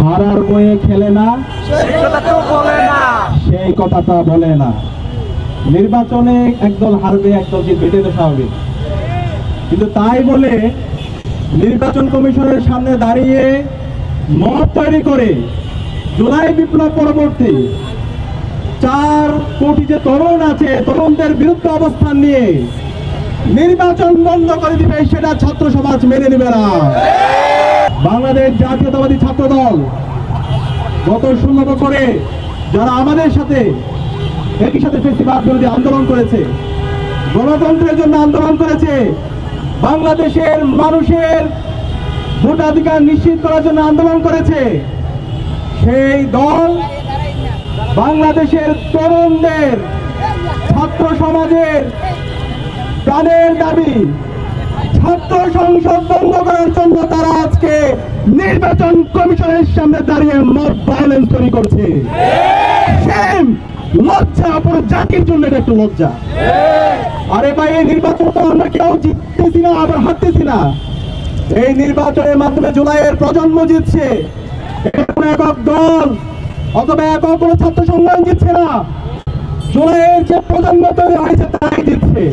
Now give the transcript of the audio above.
হারার বয়ে খেলে না, সেই কথাটা বলে না। নির্বাচনে একদল হারবে, একদল জিতবে, এটাই তো স্বাভাবিক। কিন্তু তাই বলে নির্বাচন কমিশনের সামনে দাঁড়িয়ে মত তৈরি করে জুলাই বিপ্লব পরবর্তী 4 কোটি যে তরুণ আছে, তরুণদের বিরুদ্ধে অবস্থান নিয়ে নির্বাচন বন্ধ করে দিবে, সেটা ছাত্র সমাজ মেনে নেবে না। বাংলাদেশ জাতীয়তাবাদী ছাত্র দল গত 16 বছরে যারা আমাদের সাথে একই সাথে ফেসিবাদ বিরোধী আন্দোলন করেছে, গণতন্ত্রের জন্য আন্দোলন করেছে, বাংলাদেশের মানুষের ভোটাধিকার নিশ্চিত করার জন্য আন্দোলন করেছে, সেই দল বাংলাদেশের তরুণদের, ছাত্র সমাজের প্রাণের দাবি ছাত্র সংসদ বন্ধ করার জন্য তারা আজকে নির্বাচন কমিশনের সামনে দাঁড়িয়ে মব ভায়োলেন্স তৈরি করছে। লজ্জা, পুরো জাতির জন্য এটা একটু লজ্জা। আরে ভাই, এই নির্বাচন তো আমরা কেউ জিততেছি না, আবার হারতেছি না। এই নির্বাচনের মাধ্যমে জুলাইয়ের প্রজন্ম জিতছে, এটা কোনো একক দল অথবা একক কোনো ছাত্র সংগ্রাম জিতছে না। জুলাইয়ের যে প্রজন্ম তৈরি হয়েছে তাই জিতছে।